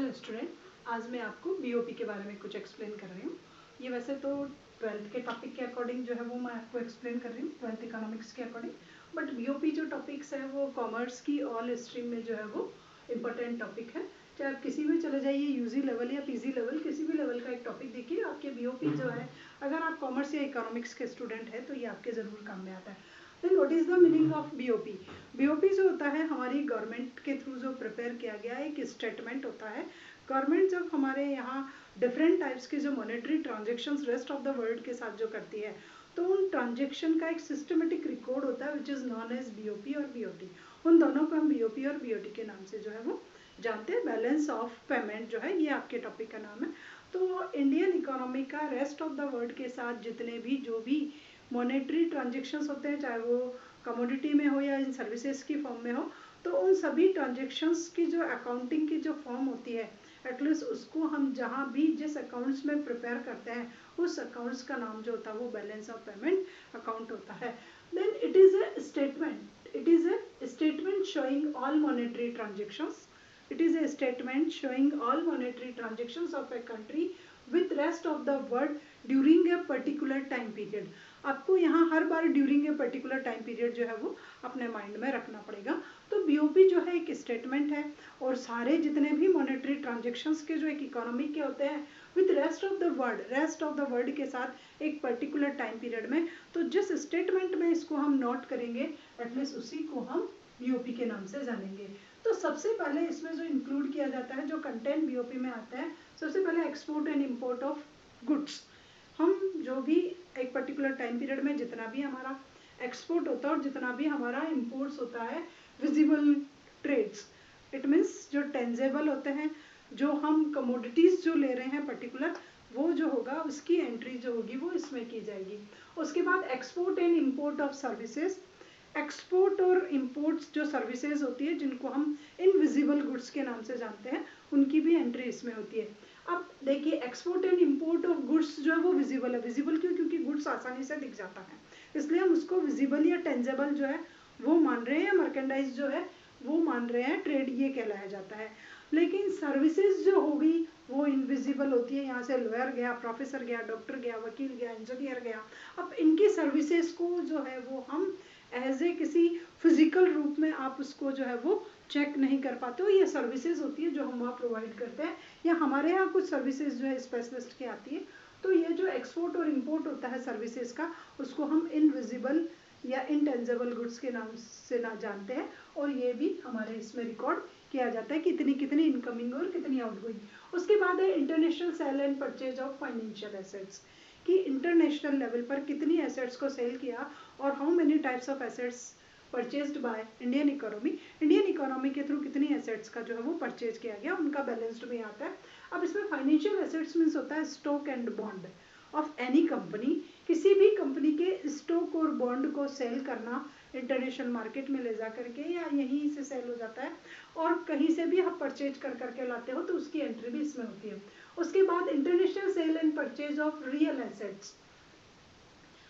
Hello student, आज मैं आपको बीओपी के बारे में कुछ एक्सप्लेन कर रही हूँ। ये वैसे तो 12th के टॉपिक के अकॉर्डिंग जो है वो मैं आपको एक्सप्लेन कर रही हूँ, 12th इकोनॉमिक्स के अकॉर्डिंग। बट बीओपी जो टॉपिक्स है वो कॉमर्स की ऑल स्ट्रीम में जो है वो इम्पोर्टेंट टॉपिक है। चाहे आप किसी भी चले जाइए, यूजी लेवल या पीजी लेवल, किसी भी लेवल का एक टॉपिक देखिए, आपके बीओपी जो है, अगर आप कॉमर्स या इकोनॉमिक्स के स्टूडेंट हैं तो ये आपके ज़रूर काम में आता है। Then what is the meaning of BOP? BOP जो होता है हमारी गवर्नमेंट के थ्रू जो प्रिपेयर किया गया एक स्टेटमेंट होता है। गवर्नमेंट जब हमारे यहाँ डिफरेंट टाइप्स के जो monetary transactions rest of the world के साथ जो करती है, तो उन ट्रांजेक्शन का एक सिस्टमेटिक रिकॉर्ड होता है which is known as BOP और बीओटी। उन दोनों को हम बीओपी और बीओटी के नाम से जो है वो जानते हैं। बैलेंस ऑफ पेमेंट जो है ये आपके टॉपिक का नाम है। तो इंडियन इकोनॉमी का रेस्ट ऑफ द वर्ल्ड के साथ जितने भी जो भी मॉनेटरी ट्रांजेक्शन्स होते हैं, चाहे वो कमोडिटी में हो या इन सर्विसेज की फॉर्म में हो, तो उन सभी ट्रांजेक्शन्स की जो अकाउंटिंग की जो फॉर्म होती है, एटलीस्ट उसको हम जहाँ भी जिस अकाउंट्स में प्रिपेयर करते हैं उस अकाउंट्स का नाम जो होता है वो बैलेंस ऑफ पेमेंट अकाउंट होता है। Then it is a statement showing all monetary transactions. It is a statement showing all monetary transactions of a country with rest of the world during a particular time period. आपको यहाँ हर बार during a particular time period जो है वो अपने mind में रखना पड़ेगा। तो बीओपी जो है एक स्टेटमेंट है और सारे जितने भी मॉनेटरी ट्रांजेक्शन्स के जो एक इकोनॉमी के होते हैं with rest of the world के साथ एक पर्टिकुलर टाइम पीरियड में, तो जिस स्टेटमेंट में इसको हम नोट करेंगे एटलीस्ट उसी को हम बीओपी के नाम से जानेंगे। तो सबसे पहले इसमें जो इंक्लूड किया जाता है, जो कंटेंट बीओपी में आता है, सबसे पहले export and import of goods. हम जो भी एक पर्टिकुलर टाइम पीरियड में जितना भी हमारा एक्सपोर्ट होता है और जितना भी हमारा इंपोर्ट्स होता है, विजिबल ट्रेड्स, इट मीन्स जो टेंजेबल होते हैं, जो हम कमोडिटीज जो ले रहे हैं पर्टिकुलर, वो जो होगा उसकी एंट्री जो होगी वो इसमें की जाएगी। उसके बाद export and import of services. Export और इंपोर्ट्स जो सर्विसेज होती है जिनको हम इनविजिबल गुड्स के नाम से जानते हैं, उनकी भी एंट्री इसमें होती है। अब देखिए, export and import of goods जो है वो विजिबल है। विजिबल क्यों? क्योंकि गुड्स आसानी से दिख जाता है, इसलिए हम उसको विजिबल या टेंजेबल जो है वो मान रहे हैं, या मर्केंडाइज जो है वो मान रहे हैं, ट्रेड ये कहलाया जाता है। लेकिन सर्विसेज जो होगी वो इनविजिबल होती है। यहाँ से लॉयर गया, प्रोफेसर गया, डॉक्टर गया, वकील गया, इंजीनियर गया, अब इनकी सर्विसेज को जो है वो हम एज ए किसी फिजिकल रूप में आप उसको जो है वो चेक नहीं कर पाते हो। ये सर्विसेज होती है जो हम वहाँ प्रोवाइड करते हैं, या हमारे यहाँ कुछ सर्विसेज जो है स्पेशलिस्ट की आती है। तो ये जो एक्सपोर्ट और इंपोर्ट होता है सर्विसेज का, उसको हम इनविजिबल या इनटेंजेबल गुड्स के नाम से ना जानते हैं, और ये भी हमारे इसमें रिकॉर्ड किया जाता है कि कितनी इनकमिंग और कितनी आउटगोइंग। उसके बाद है international sale and purchase of financial assets, कि इंटरनेशनल लेवल पर कितनी एसेट्स को सेल किया और how many types of assets purchased by Indian economy के थ्रू कितनी एसेट्स का जो है वो परचेज किया गया, उनका बैलेंस्ड में आता है। अब इसमें फाइनेंशियल एसेट्स मीन्स होता है stock and bond of any company. किसी भी कंपनी के स्टॉक और बॉन्ड को सेल करना इंटरनेशनल मार्केट में ले जा करके, या यहीं से सेल हो जाता है और कहीं से भी आप परचेज कर करके लाते हो, तो उसकी एंट्री भी इसमें होती है। उसके बाद international sale and purchase of real assets.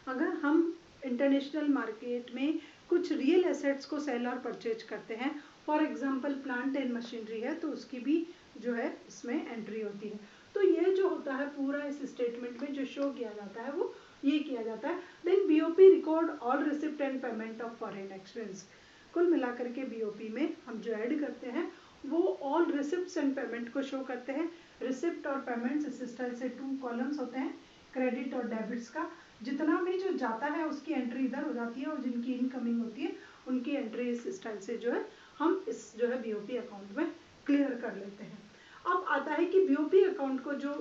अगर हम इंटरनेशनल मार्केट में कुछ रियल एसेट्स को सेल और परचेज करते हैं, for example plant and machinery है, तो उसकी भी जो है इसमें एंट्री होती है। तो ये जो होता है पूरा इस स्टेटमेंट में जो शो किया जाता है वो ये किया जाता है। Then BOP record all receipt and payment of foreign expense. कुल मिलाकर के बीओपी में हम जो ऐड करते हैं वो ऑल रिसिप्ट्स एंड पेमेंट को शो करते हैं। रिसिप्ट और पेमेंट्स इस स्टाइल से 2 कॉलम्स होते हैं, क्रेडिट और डेबिट्स का। जितना भी जो जाता है उसकी एंट्री इधर हो जाती है, और जिनकी इनकमिंग होती है उनकी एंट्री इस स्टाइल से जो है हम इस जो है बीओपी अकाउंट में क्लियर कर लेते हैं। अब आता है कि बीओपी अकाउंट को जो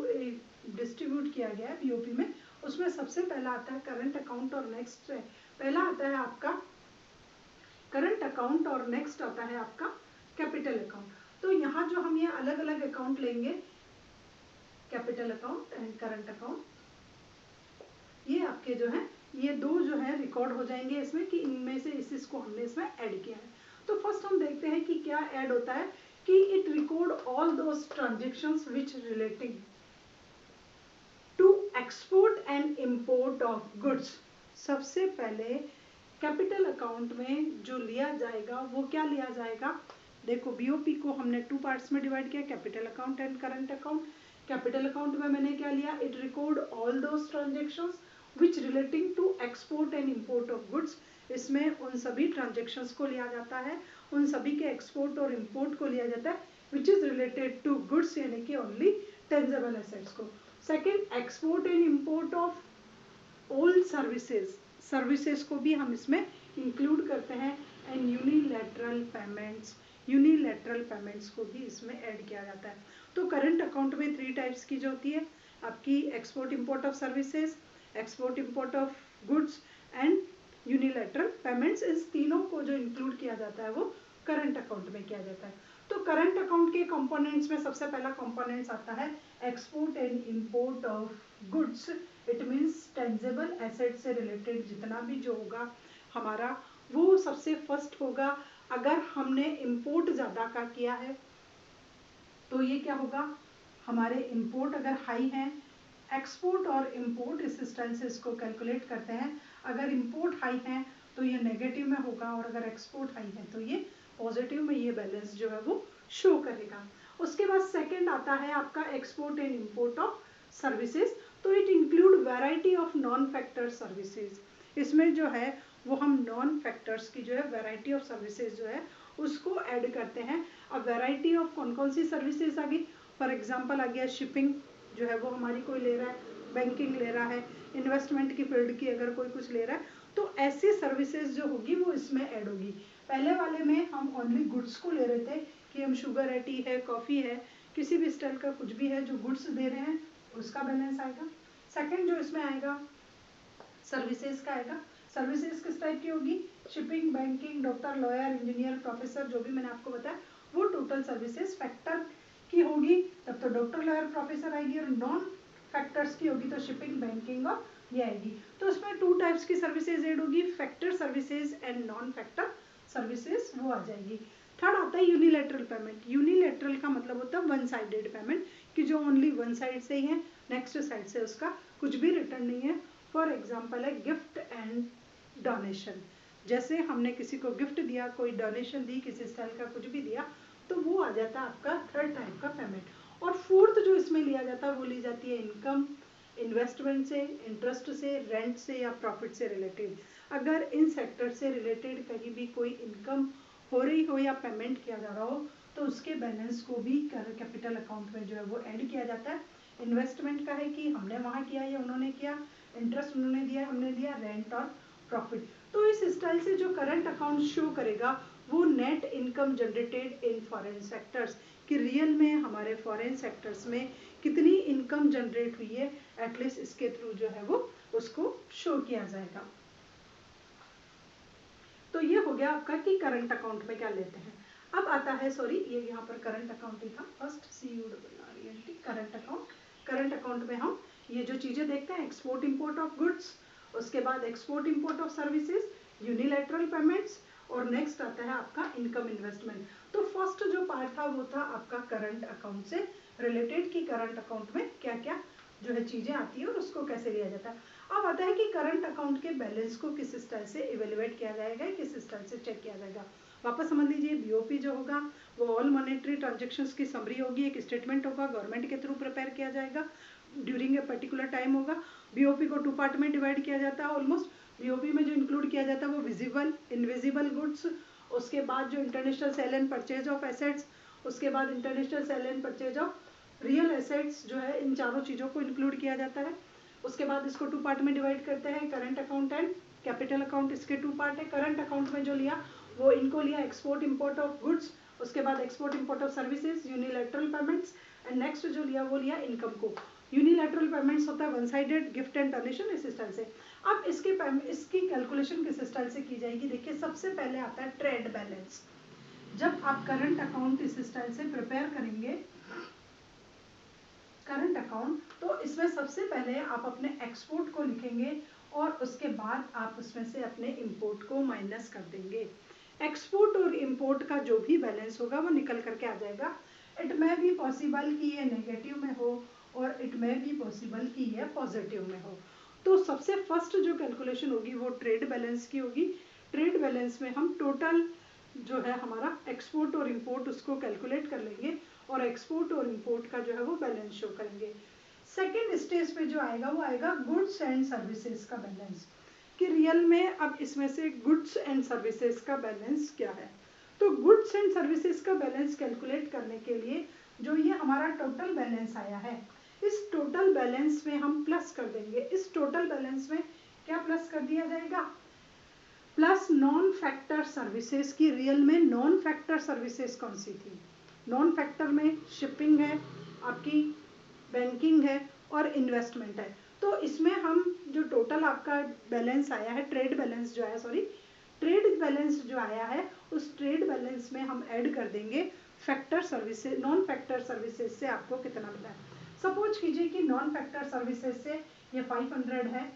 डिस्ट्रीब्यूट किया गया है बीओपी में, उसमें सबसे पहला आता है करंट अकाउंट और नेक्स्ट पहला आता है आपका करंट अकाउंट और नेक्स्ट आता है आपका कैपिटल अकाउंट। तो यहाँ जो हम ये अलग अलग अकाउंट लेंगे, capital account and current account, ये आपके जो है ये दो जो है रिकॉर्ड हो जाएंगे इसमें, कि इनमें से इसको हमने इसमें ऐड किया है। तो फर्स्ट हम देखते हैं कि क्या ऐड होता है, कि it record all those transactions which relating to export and import of goods. सबसे पहले कैपिटल अकाउंट में जो लिया जाएगा वो क्या लिया जाएगा, देखो बीओपी को हमने 2 पार्ट्स में डिवाइड किया, capital account and current account. Capital account में मैंने क्या लिया, it record all those transactions which relating to export and import of goods. इसमें उन सभी ट्रांजेक्शंस को लिया जाता है, उन सभी के एक्सपोर्ट और इंपोर्ट को लिया जाता है which is related to goods, यानी कि ओनली टेंजेबल एसेट्स को। Second, export and import of all services, services को भी हम इसमें इंक्लूड करते हैं। And unilateral payments, unilateral payments को भी इसमें ऐड किया जाता है। तो करंट अकाउंट में 3 टाइप्स की जो होती है आपकी, export import of services, export import of goods and unilateral payments, इस तीनों को जो इंक्लूड किया जाता है वो करंट अकाउंट में किया जाता है। तो करंट अकाउंट के कंपोनेंट्स में सबसे पहला कंपोनेंट्स आता है export and import of goods. It means tangible asset से रिलेटेड जितना भी जो होगा हमारा, वो सबसे फर्स्ट होगा। अगर हमने इंपोर्ट ज़्यादा का किया है तो ये क्या होगा, हमारे इंपोर्ट अगर हाई है, एक्सपोर्ट और इंपोर्ट इस स्टाइल से इसको कैलकुलेट करते हैं। अगर इंपोर्ट हाई है तो ये नेगेटिव में होगा, और अगर एक्सपोर्ट हाई है तो ये पॉजिटिव में ये बैलेंस जो है वो शो करेगा। उसके बाद सेकंड आता है आपका export and import of services. तो it include variety of non factor services. इसमें जो है वो हम नॉन फैक्टर्स की जो है वैरायटी ऑफ सर्विसेज जो है उसको ऐड करते हैं। अब वैरायटी ऑफ कौन कौन सी सर्विसेज आ गई, फॉर एग्जाम्पल आ गया शिपिंग जो है वो हमारी कोई ले रहा है, बैंकिंग ले रहा है, इन्वेस्टमेंट की फील्ड की अगर कोई कुछ ले रहा है, तो ऐसी सर्विसेज जो होगी वो इसमें ऐड होगी। पहले वाले में हम ओनली गुड्स को ले रहे थे कि हम शुगर है, टी है, कॉफ़ी है, किसी भी स्टाइल का कुछ भी है जो गुड्स दे रहे हैं उसका बैलेंस आएगा। सेकंड जो इसमें आएगा सर्विसेज का आएगा। सर्विसेज किस टाइप की होगी, shipping, banking, doctor, lawyer, engineer, professor, जो भी मैंने आपको बताया वो टोटल सर्विसेज फैक्टर की होगी, तब तो डॉक्टर, लॉयर, प्रोफेसर आएगी। और नॉन फैक्टर्स की होगी तो शिपिंग, बैंकिंग और ये आएगी। तो इसमें 2 टाइप्स की सर्विसेज ऐड होगी, factor services and non factor services वो आ जाएगी। थर्ड आता है यूनिलैटरल पेमेंट। यूनिलैटरल का मतलब होता है वन साइडेड पेमेंट, कि जो ओनली वन साइड से ही है, नेक्स्ट साइड से उसका कुछ भी रिटर्न नहीं है। फॉर एग्जाम्पल है गिफ्ट एंड डोनेशन। जैसे हमने किसी को गिफ्ट दिया, कोई डोनेशन दी, किसी स्टाइल का कुछ भी दिया, तो वो आ जाता है आपका थर्ड टाइप का पेमेंट। और फोर्थ जो इसमें लिया जाता है वो ली जाती है इनकम, इन्वेस्टमेंट से, इंटरेस्ट से, रेंट से या प्रॉफिट से रिलेटेड। अगर इन सेक्टर से रिलेटेड कहीं भी कोई इनकम हो रही हो या पेमेंट किया जा रहा हो तो उसके बैलेंस को भी कैपिटल अकाउंट में जो है वो ऐड किया जाता है। इन्वेस्टमेंट का है कि हमने वहाँ किया या उन्होंने किया, इंटरेस्ट उन्होंने दिया, हमने दिया, रेंट और प्रॉफिट। तो इस स्टाइल से जो करंट अकाउंट शो करेगा वो net income generated in foreign sectors, कि रियल में हमारे फॉरेन सेक्टर्स में कितनी इनकम जनरेट हुई है, एटलीस्ट इसके थ्रू जो है वो उसको शो किया जाएगा। तो ये हो गया आपका कि करंट अकाउंट में क्या लेते हैं। अब आता है, सॉरी ये यहाँ पर करंट अकाउंट ही था, first CURRENT current account. Current account में हम ये जो चीजें देखते हैं, एक्सपोर्ट इंपोर्ट ऑफ गुड्स, उसके बाद export import of services, unilateral payments, और नेक्स्ट आता है आपका इनकम इन्वेस्टमेंट। तो फर्स्ट जो पार्ट था वो था आपका करंट अकाउंट से रिलेटेड, कि करंट अकाउंट में क्या क्या जो है चीजें आती है और उसको कैसे लिया जाता है। अब आता है कि करंट अकाउंट के बैलेंस को किस स्टाइल से इवेल्युएट किया जाएगा, किस स्टाइल से चेक किया जाएगा। वापस समझ लीजिए, बीओपी जो होगा वो ऑल मॉनेटरी ट्रांजेक्शंस की समरी होगी, एक स्टेटमेंट होगा, गवर्नमेंट के थ्रू प्रिपेयर किया जाएगा, ड्यूरिंग ए पर्टिकुलर टाइम होगा। बीओपी को 2 पार्ट में डिवाइड किया जाता है ऑलमोस्ट। बीओपी में जो इंक्लूड किया जाता है वो विजिबल, इनविजिबल गुड्स, उसके बाद जो international sale and purchase of assets, उसके बाद international sale and purchase of real assets जो है, इन चारों चीज़ों को इंक्लूड किया जाता है। उसके बाद इसको 2 पार्ट में डिवाइड करते हैं, current account and capital account, इसके 2 पार्ट है। करंट अकाउंट में जो लिया वो इनको लिया एक्सपोर्ट इंपोर्ट ऑफ गुड्स, उसके बाद export import of services, unilateral payments, and next जो लिया वो लिया इनकम को। यूनिलैटरल पेमेंट्स होता है one sided, gift and donation, इस स्टाइल से। अब इसकी कैलकुलेशन किस स्टाइल से की जाएगी, देखिए सबसे पहले आता है ट्रेड बैलेंस। जब आप करंट अकाउंट इस स्टाइल से प्रिपेयर करेंगे करंट अकाउंट, तो इसमें सबसे पहले आप अपने एक्सपोर्ट को लिखेंगे और उसके बाद आप उसमें से अपने इंपोर्ट को माइनस कर देंगे। एक्सपोर्ट और इंपोर्ट का जो भी बैलेंस होगा वो निकल करके आ जाएगा। इट मे बी पॉसिबल कि ये नेगेटिव में हो और इट मे बी पॉसिबल कि ये पॉजिटिव में हो। तो सबसे फर्स्ट जो कैलकुलेशन होगी वो ट्रेड बैलेंस की होगी। ट्रेड बैलेंस में हम टोटल जो है हमारा एक्सपोर्ट और इंपोर्ट उसको कैलकुलेट कर लेंगे और एक्सपोर्ट और इंपोर्ट का जो है वो बैलेंस शो करेंगे। सेकेंड स्टेज पे जो आएगा वो आएगा गुड्स एंड सर्विसेज का बैलेंस, कि रियल में अब इसमें से गुड्स एंड सर्विसेज का बैलेंस क्या है। तो गुड्स एंड सर्विसेज का बैलेंस कैलकुलेट करने के लिए जो ये हमारा टोटल बैलेंस आया है, इस टोटल बैलेंस में हम प्लस कर देंगे। इस टोटल बैलेंस में क्या प्लस कर दिया जाएगा, प्लस नॉन फैक्टर सर्विसेज की। रियल में नॉन फैक्टर सर्विसेज कौन सी थी, नॉन फैक्टर में शिपिंग है, आपकी बैंकिंग है और इन्वेस्टमेंट है। तो इसमें हम जो टोटल आपका बैलेंस आया है, ट्रेड बैलेंस जो आया, ट्रेड बैलेंस जो आया है, उस ट्रेड बैलेंस में हम ऐड कर देंगे factor services, non factor services से आपको कितना मिला है। सपोज कीजिए कि नॉन फैक्टर सर्विसेज से ये 500 है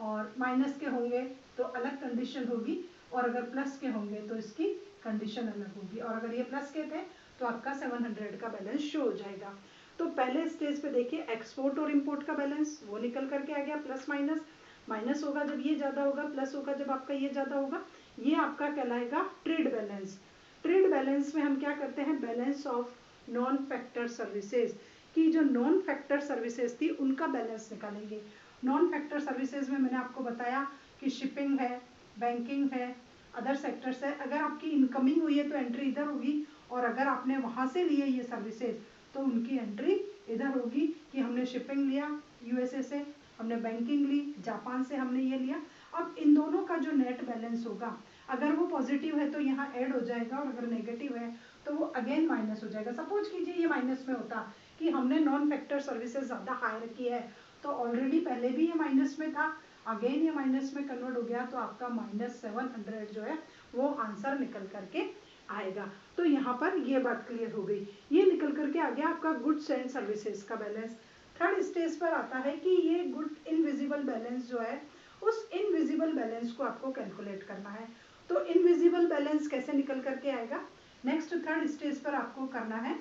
और माइनस के होंगे तो अलग कंडीशन होगी, और अगर प्लस के होंगे तो इसकी कंडीशन अलग होगी, और अगर ये प्लस के थे तो आपका 700 का बैलेंस शो हो जाएगा। तो पहले स्टेज पे देखिए एक्सपोर्ट और इंपोर्ट का बैलेंस वो निकल करके आ गया, प्लस माइनस, माइनस होगा जब ये ज़्यादा होगा, प्लस होगा जब आपका ये ज़्यादा होगा, ये आपका कहलाएगा ट्रेड बैलेंस। ट्रेड बैलेंस में हम क्या करते हैं, balance of non factor services की, जो नॉन फैक्टर सर्विसेज थी उनका बैलेंस निकालेंगे। नॉन फैक्टर सर्विसेज में मैंने आपको बताया कि शिपिंग है, बैंकिंग है, अदर सेक्टर्स है। अगर आपकी इनकमिंग हुई है तो एंट्री इधर होगी, और अगर आपने वहाँ से लिए ये सर्विसेज तो उनकी एंट्री इधर होगी कि हमने शिपिंग लिया यूएसए से, हमने बैंकिंग ली जापान से, हमने ये लिया। अब इन दोनों का जो नेट बैलेंस होगा, अगर वो पॉजिटिव है तो यहाँ ऐड हो जाएगा, और अगर नेगेटिव है तो वो अगेन माइनस हो जाएगा। सपोज कीजिए ये माइनस में होता कि हमने नॉन फैक्टर सर्विसेज ज़्यादा हायर की है, तो ऑलरेडी पहले भी ये माइनस में था, अगेन ये माइनस में कन्वर्ट हो गया, तो आपका -700 जो है वो आंसर निकल करके आएगा। तो यहाँ पर ये बात क्लियर हो गई, ये निकल करके आ गया आपका गुड्स एंड सर्विसेज का बैलेंस। थर्ड स्टेज पर आता है कि ये गुड इनविजिबल बैलेंस जो है, उस इनविजिबल बैलेंस को आपको कैलकुलेट करना है। तो इनविजिबल बैलेंस कैसे निकल करके आएगा, नेक्स्ट थर्ड स्टेज पर आपको करना है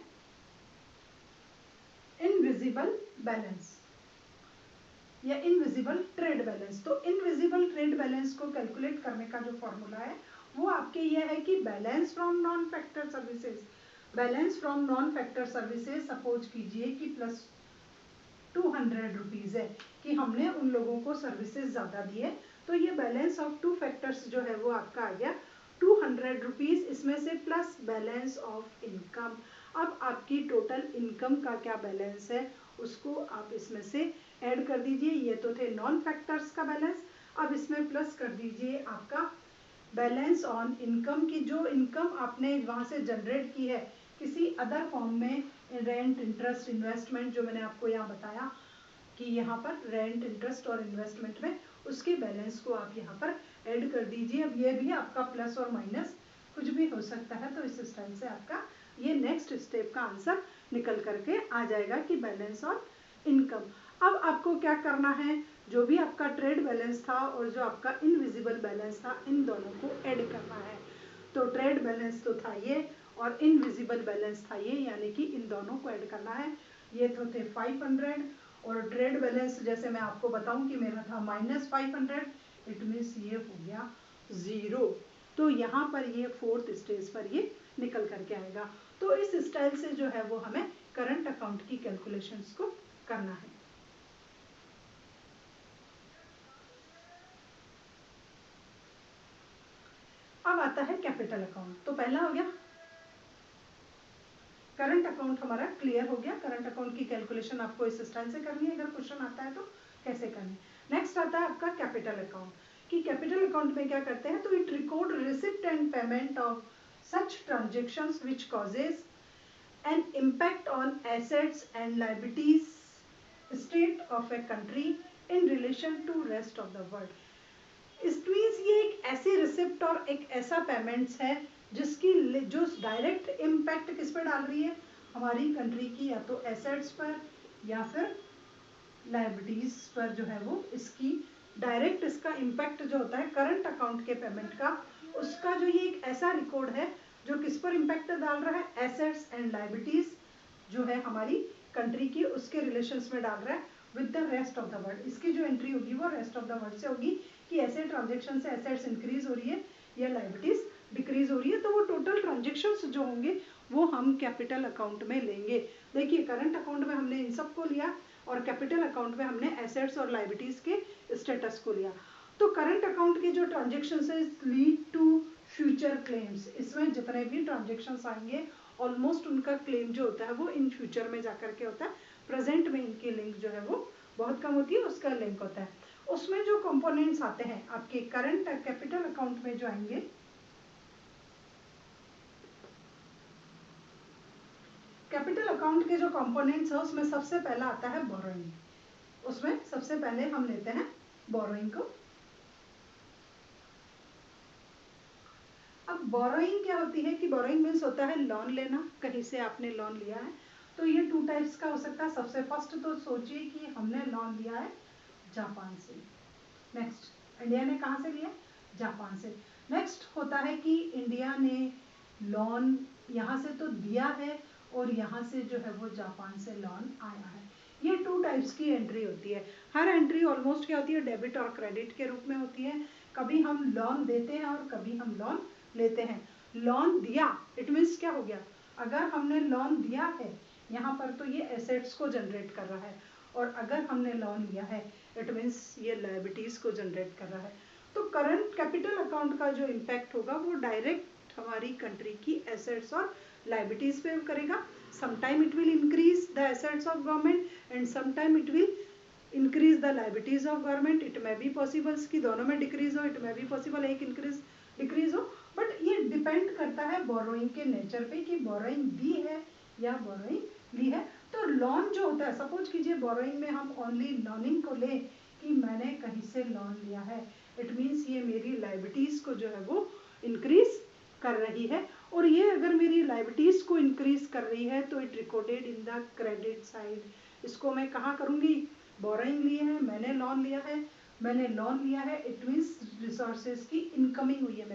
इनविजिबल बैलेंस या इनविजिबल ट्रेड बैलेंस। तो इनविजिबल ट्रेड बैलेंस को कैलकुलेट करने का जो फॉर्मूला है वो आपके ये है कि balance from non factor services, balance from non factor services suppose कीजिए कि प्लस 200 रुपीज़ है, कि हमने उन लोगों को सर्विसेज ज़्यादा दिए, तो ये बैलेंस ऑफ टू फैक्टर्स जो है वो आपका आ गया 200 रुपीज़, इसमें से प्लस बैलेंस ऑफ इनकम। अब आपकी टोटल इनकम का क्या बैलेंस है उसको आप इसमें से ऐड कर दीजिए। ये तो थे नॉन फैक्टर्स का बैलेंस, अब इसमें प्लस कर दीजिए आपका बैलेंस ऑन इनकम की, जो इनकम आपने वहाँ से जनरेट की है किसी अदर फॉर्म में, रेंट, इंटरेस्ट, इन्वेस्टमेंट, जो मैंने आपको यहाँ बताया कि यहाँ पर रेंट, इंटरेस्ट और इन्वेस्टमेंट में उसके बैलेंस को आप यहाँ पर ऐड कर दीजिए। अब ये भी आपका प्लस और माइनस कुछ भी हो सकता है, तो इस स्टाइल से आपका ये नेक्स्ट स्टेप का आंसर निकल करके आ जाएगा कि बैलेंस ऑन इनकम। अब आपको क्या करना है, जो भी आपका ट्रेड बैलेंस था और जो आपका इनविजिबल बैलेंस था, इन दोनों को ऐड करना है। तो ट्रेड बैलेंस तो था ये और इनविजिबल बैलेंस था ये, यानी कि इन दोनों को ऐड करना है। ये तो थे 500 और ट्रेड बैलेंस जैसे मैं आपको बताऊं कि मेरा था -500, इट मीन्स ये हो गया 0। तो यहाँ पर ये फोर्थ स्टेज पर ये निकल करके आएगा। तो इस स्टाइल से जो है वो हमें करंट अकाउंट की कैलकुलेशंस को करना है। अब आता है कैपिटल अकाउंट। तो पहला हो गया करंट अकाउंट, हमारा क्लियर हो गया। करंट अकाउंट की कैलकुलेशन आपको इस स्टाइल से करनी है, अगर क्वेश्चन आता है तो कैसे करनी है। नेक्स्ट आता है आपका कैपिटल अकाउंट, कि कैपिटल अकाउंट में क्या करते हैं, तो it record receipt and payment of such transactions which causes an impact on assets and liabilities state of a country in relation to rest of the world. It means ये एक ऐसी receipt और एक ऐसा पेमेंट्स है जिसकी जो direct impact किस पर डाल रही है, हमारी कंट्री की या तो एसेट्स पर या फिर लायबिलिटीज पर जो है वो इसकी डायरेक्ट, इसका इम्पैक्ट जो होता है करंट अकाउंट के पेमेंट का, उसका जो ये एक ऐसा रिकॉर्ड है जो किस पर इम्पैक्ट डाल रहा है, एसेट्स एंड लायबिलिटीज जो है हमारी कंट्री की, उसके रिलेशंस में डाल रहा है with the rest of the world. इसकी जो एंट्री होगी वो रेस्ट ऑफ द वर्ल्ड से होगी कि ऐसे ट्रांजेक्शन से एसेट्स इंक्रीज हो रही है या लायबिलिटीज डिक्रीज हो रही है, तो ट्रांजेक्शन्स जो होंगे वो हम कैपिटल अकाउंट में लेंगे। देखिए करंट अकाउंट में हमने इन सबको लिया और कैपिटल अकाउंट में हमने एसेट्स और लायबिलिटीज के स्टेटस को लिया। तो करंट अकाउंट के जो ट्रांजेक्शन्स है लीड टू फ्यूचर क्लेम्स, इसमें जितने भी ट्रांजेक्शन्स आएंगे ऑलमोस्ट उनका क्लेम जो होता है वो इन फ्यूचर में जाकर के होता है, प्रेजेंट में इनकी लिंक जो है वो बहुत कम होती है, उसका लिंक होता है। उसमें जो कंपोनेंट्स आते हैं आपके करंट कैपिटल अकाउंट में जो आएंगे, कैपिटल अकाउंट के जो कंपोनेंट्स है उसमें सबसे पहला आता है बोरोइंग। उसमें सबसे पहले हम लेते हैं बोरोइंग को। अब बोरोइंग क्या होती है कि बोरोइंग मीन्स होता है लोन लेना, कहीं से आपने लोन लिया है। तो ये 2 टाइप्स का हो सकता है। सबसे फर्स्ट तो सोचिए कि हमने लोन लिया है जापान से। नेक्स्ट इंडिया ने कहाँ से लिया? जापान से। नेक्स्ट होता है कि इंडिया ने लोन यहाँ से तो दिया है और यहाँ से जो है वो जापान से लोन आया है। ये 2 टाइप्स की एंट्री होती है। हर एंट्री ऑलमोस्ट क्या होती है, डेबिट और क्रेडिट के रूप में होती है। कभी हम लोन देते हैं और कभी हम लोन लेते हैं। लोन दिया इट मीन्स क्या हो गया, अगर हमने लोन दिया है यहाँ पर तो ये एसेट्स को जनरेट कर रहा है, और अगर हमने लोन लिया है इट मीन्स ये लायबिलिटीज को जनरेट कर रहा है। तो करंट कैपिटल अकाउंट का जो इम्पैक्ट होगा वो डायरेक्ट हमारी कंट्री की एसेट्स और लायबिलिटीज पे करेगा। Sometime it will increase the assets of government and sometime it will increase the liabilities of government. It may be possible कि दोनों में डिक्रीज हो, इट मे बी पॉसिबल एक इंक्रीज डिक्रीज हो, बट ये डिपेंड करता है बोरोइंग के नेचर पे कि बोरोइंग दी है या बोरोइंग ली है। तो लोन जो होता है, सपोज कीजिए बोरोइंग में हम ओनली लोनिंग को ले कि मैंने कहीं से लोन लिया है, इट मीन्स ये मेरी लायबिलिटीज को जो है वो इंक्रीज कर रही है, और ये अगर मेरी लायबिलिटीज को इंक्रीज कर रही है तो it recorded in the credit side. इसको मैं कहाँ करूँगी, बोरोइंग लिए है, मैंने लोन लिया है, मैंने लोन लिया है, इट मीन्स रिसोर्सेज की इनकमिंग हुई है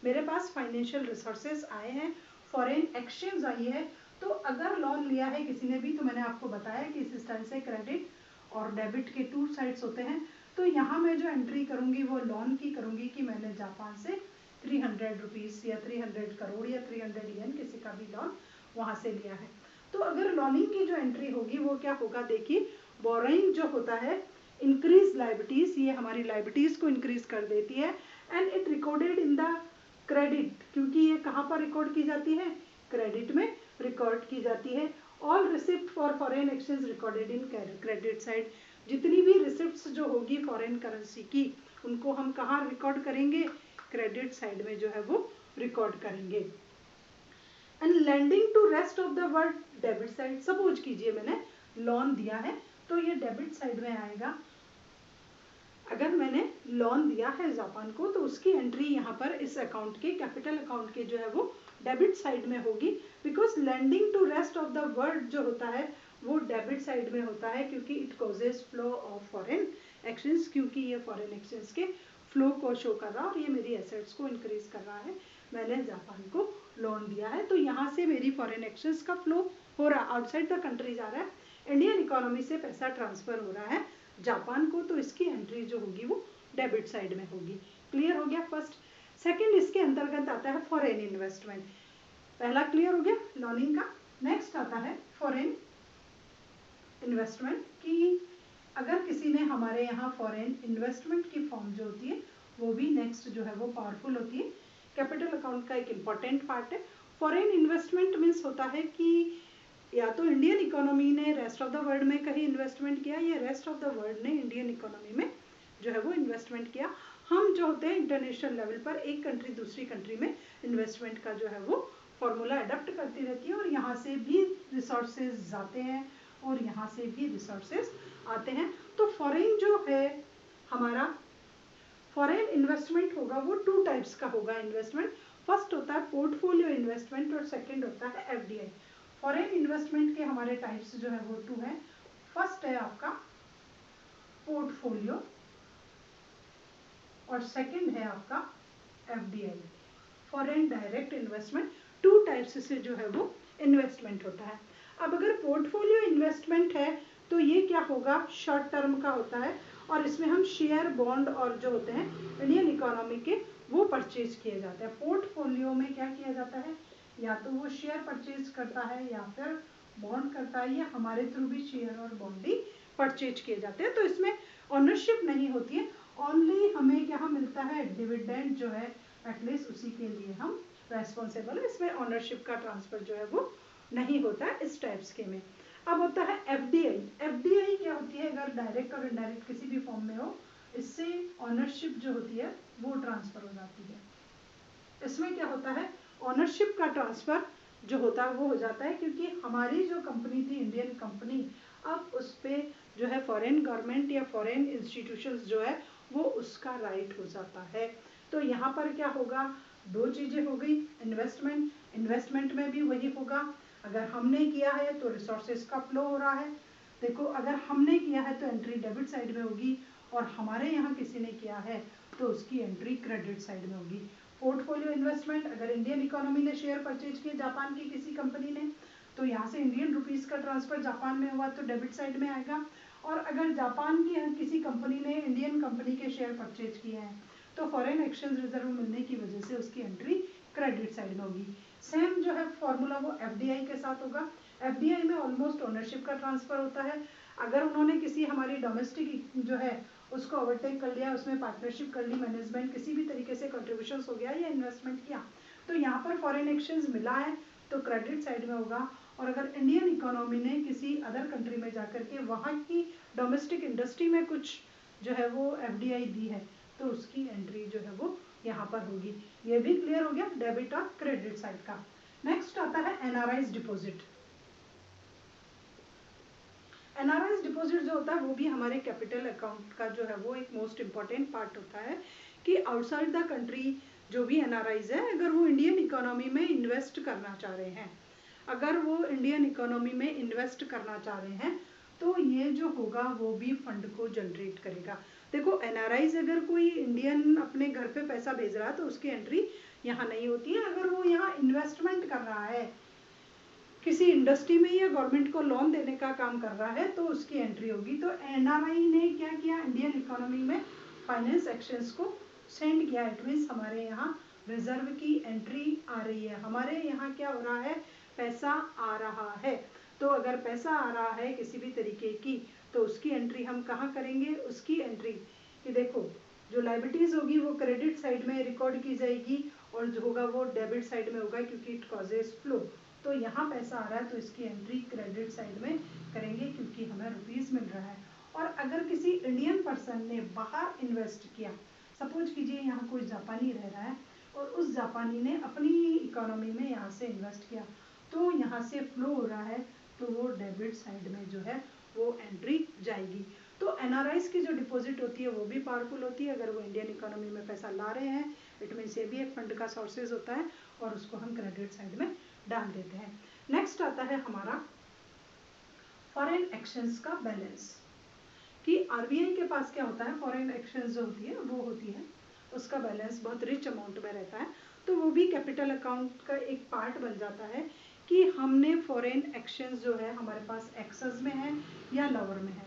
मेरे पास फाइनेंशियल रिसोर्सेज आए हैं, फॉरेन एक्सचेंज आई है। तो अगर लोन लिया है किसी ने भी, तो मैंने आपको बताया कि इस स्टाइल से क्रेडिट और डेबिट के 2 साइड्स होते हैं। तो यहाँ मैं जो एंट्री करूँगी वो लोन की करूँगी कि मैंने जापान से 300 रुपीज़ या 300 करोड़ या 300 येन किसी का भी लोन वहाँ से लिया है। तो अगर लोनिंग की जो एंट्री होगी वो क्या होगा, देखिए बोरोइंग जो होता है इंक्रीज लायबिलिटीज, ये हमारी लायबिलिटीज को इंक्रीज कर देती है, and it recorded in the credit, क्योंकि ये कहाँ पर रिकॉर्ड की जाती है, क्रेडिट में रिकॉर्ड की जाती है। All receipt for foreign exchange recorded in credit side, जितनी भी रिसिप्ट्स जो होगी फॉरेन करेंसी की उनको हम कहाँ रिकॉर्ड करेंगे, क्रेडिट साइड में जो है वो रिकॉर्ड करेंगे। And lending to rest of the world debit side, suppose कीजिए मैंने लोन दिया है तो ये डेबिट साइड में आएगा। अगर मैंने लोन दिया है जापान को तो उसकी एंट्री यहाँ पर इस अकाउंट के कैपिटल अकाउंट के जो है वो डेबिट साइड में होगी, because lending to rest of the world जो होता है वो डेबिट साइड में होता है, क्योंकि it causes flow of foreign exchange, क्योंकि ये फॉरेन एक्सचेंज के फ्लो को शो कर रहा है और ये मेरी एसेट्स को इंक्रीज कर रहा है। मैंने जापान को लोन दिया है तो यहाँ से मेरी फॉरेन एक्सचेंज का फ्लो हो रहा है, आउटसाइड द कंट्री जा रहा है, इंडियन इकोनॉमी से पैसा ट्रांसफर हो रहा है जापान को, तो इसकी एंट्री जो होगी वो डेबिट साइड में होगी। क्लियर हो गया फर्स्ट। सेकंड इसके अंतर्गत आता है फॉरेन इन्वेस्टमेंट। पहला क्लियर हो गया लोनिंग का। नेक्स्ट आता है फॉरेन इन्वेस्टमेंट कि अगर किसी ने हमारे यहाँ फॉरेन इन्वेस्टमेंट की फॉर्म जो होती है वो भी नेक्स्ट जो है वो पावरफुल होती है, कैपिटल अकाउंट का एक इम्पॉर्टेंट पार्ट है। फॉरेन इन्वेस्टमेंट मीन्स होता है कि या तो इंडियन इकोनॉमी ने रेस्ट ऑफ द वर्ल्ड में कहीं इन्वेस्टमेंट किया या रेस्ट ऑफ द वर्ल्ड ने इंडियन इकोनॉमी में जो है वो इन्वेस्टमेंट किया। हम जो होते हैं इंटरनेशनल लेवल पर एक कंट्री दूसरी कंट्री में इन्वेस्टमेंट का जो है वो फॉर्मूला अडॉप्ट करती रहती है, और यहाँ से भी रिसोर्सेज जाते हैं और यहाँ से भी रिसोर्सेज आते हैं। तो फॉरेन जो है हमारा फॉरेन इन्वेस्टमेंट होगा वो 2 टाइप्स का होगा इन्वेस्टमेंट। फर्स्ट होता है पोर्टफोलियो इन्वेस्टमेंट और सेकंड होता है एफडीआई। फॉरेन इन्वेस्टमेंट के हमारे टाइप्स जो है वो 2 हैं। फर्स्ट है आपका पोर्टफोलियो और सेकंड है आपका FDI, foreign direct investment. 2 types से जो है वो इन्वेस्टमेंट होता है। अब अगर पोर्टफोलियो इन्वेस्टमेंट है तो ये क्या होगा, शॉर्ट टर्म का होता है, और इसमें हम शेयर, बॉन्ड और जो होते हैं इंडियन इकोनॉमी के वो परचेज किए जाते हैं। पोर्टफोलियो में क्या किया जाता है, या तो वो शेयर परचेज करता है या फिर बॉन्ड करता है, या हमारे थ्रू भी शेयर और बॉन्ड ही परचेज किए जाते हैं। तो इसमें ऑनरशिप नहीं होती है, ओनली हमें क्या मिलता है, डिविडेंड जो है एटलीस्ट उसी के लिए हम रेस्पॉन्सिबल है। इसमें ऑनरशिप का ट्रांसफर जो है वो नहीं होता है इस टाइप्स के में। अब होता है एफडीआई। एफडीआई क्या होती है, अगर डायरेक्ट और इनडायरेक्ट किसी भी फॉर्म में हो, इससे ऑनरशिप जो होती है वो ट्रांसफर हो जाती है। इसमें क्या होता है, ऑनरशिप का ट्रांसफर जो होता है वो हो जाता है क्योंकि हमारी जो कंपनी थी इंडियन कंपनी, अब उस पर जो है फॉरेन गवर्नमेंट या फॉरेन इंस्टीट्यूशंस जो है वो उसका राइट हो जाता है। तो यहाँ पर क्या होगा, दो चीजें हो गई, इन्वेस्टमेंट, इन्वेस्टमेंट में भी वही होगा, अगर हमने किया है तो रिसोर्सेज का फ्लो हो रहा है। देखो अगर हमने किया है तो एंट्री डेबिट साइड में होगी, और हमारे यहाँ किसी ने किया है तो उसकी एंट्री क्रेडिट साइड में होगी। पोर्टफोलियो इन्वेस्टमेंट, अगर इंडियन इकोनॉमी ने शेयर परचेज किए जापान की किसी कंपनी ने, तो यहाँ से इंडियन रुपीस का ट्रांसफर जापान में हुआ तो डेबिट साइड में आएगा। और अगर जापान की किसी कंपनी ने इंडियन कंपनी के शेयर परचेज किए हैं तो फॉरेन एक्सचेंज रिजर्व मिलने की वजह से उसकी एंट्री क्रेडिट साइड में होगी। सेम जो है फॉर्मूला वो एफडीआई के साथ होगा। एफडीआई में ऑलमोस्ट ओनरशिप का ट्रांसफर होता है। अगर उन्होंने किसी हमारी डोमेस्टिक जो है उसको ओवरटेक कर लिया, उसमें पार्टनरशिप कर ली, मैनेजमेंट किसी भी तरीके से कंट्रीब्यूशन हो गया या इन्वेस्टमेंट किया, तो यहाँ पर फॉरेन एक्सचेंज मिला है तो क्रेडिट साइड में होगा। और अगर इंडियन इकोनॉमी ने किसी अदर कंट्री में जाकर के वहाँ की डोमेस्टिक इंडस्ट्री में कुछ जो है वो एफडीआई दी है तो उसकी एंट्री जो है वो यहाँ पर होगी। ये भी क्लियर हो गया डेबिट और क्रेडिट साइड का। नेक्स्ट आता है एनआरआईज डिपॉजिट। एनआरआईज डिपॉजिट जो होता है वो भी हमारे कैपिटल अकाउंट का जो है वो एक मोस्ट इम्पॉर्टेंट पार्ट होता है कि आउटसाइड द कंट्री जो भी एनआरआईज है, अगर वो इंडियन इकोनॉमी में इन्वेस्ट करना चाह रहे हैं, अगर वो इंडियन इकोनॉमी में इन्वेस्ट करना चाह रहे हैं तो ये जो होगा वो भी फंड को जनरेट करेगा। देखो एनआरआईज अगर कोई इंडियन अपने घर पे पैसा भेज रहा है तो उसकी एंट्री यहाँ नहीं होती है। अगर वो यहाँ इन्वेस्टमेंट कर रहा है किसी इंडस्ट्री में या गवर्नमेंट को लोन देने का काम कर रहा है तो उसकी एंट्री होगी। तो एनआरआई ने क्या किया, इंडियन इकोनॉमी में फाइनेंस एक्शंस को सेंड किया। इट मीन्स हमारे यहाँ रिजर्व की एंट्री आ रही है, हमारे यहाँ क्या हो रहा है, पैसा आ रहा है। तो अगर पैसा आ रहा है किसी भी तरीके की तो उसकी एंट्री हम कहाँ करेंगे, उसकी एंट्री कि देखो जो लाइबिलिटीज होगी वो क्रेडिट साइड में रिकॉर्ड की जाएगी और जो होगा वो डेबिट साइड में होगा क्योंकि इट कॉजेज फ्लो। तो यहाँ पैसा आ रहा है तो इसकी एंट्री क्रेडिट साइड में करेंगे क्योंकि हमें रुपीस मिल रहा है। और अगर किसी इंडियन पर्सन ने बाहर इन्वेस्ट किया, सपोज कीजिए यहाँ कोई जापानी रह रहा है और उस जापानी ने अपनी इकोनॉमी में यहाँ से इन्वेस्ट किया तो यहाँ से फ्लो हो रहा है तो वो डेबिट साइड में जो है वो एंट्री जाएगी। तो एनआरआईज की जो डिपॉजिट होती है वो भी पावरफुल होती है। अगर वो इंडियन इकोनॉमी में पैसा ला रहे हैं इट मीन्स ये भी एक फंड का सोर्सेज होता है और उसको हम क्रेडिट साइड में डाल देते हैं। नेक्स्ट आता है हमारा फॉरेन एक्सचेंज का बैलेंस, कि आरबीआई के पास क्या होता है, फॉरेन एक्सचेंज जो होती है वो होती है उसका बैलेंस बहुत रिच अमाउंट में रहता है। तो वो भी कैपिटल अकाउंट का एक पार्ट बन जाता है कि हमने फॉरेन एक्सचेंज जो है हमारे पास एक्सेस में है या लोअर में है।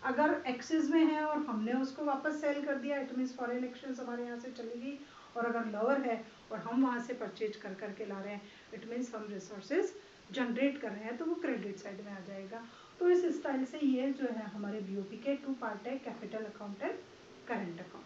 अगर एक्सेस में है और हमने उसको वापस सेल कर दिया इट मीन्स फॉरेन एक्सचेंज हमारे यहाँ से चली गई, और अगर लोअर है और हम वहाँ से परचेज कर करके ला रहे हैं इट मीन्स हम रिसोर्सेज जनरेट कर रहे हैं तो वो क्रेडिट साइड में आ जाएगा। तो इस स्टाइल से ये जो है हमारे बीओपी के टू पार्ट है, capital account and current account.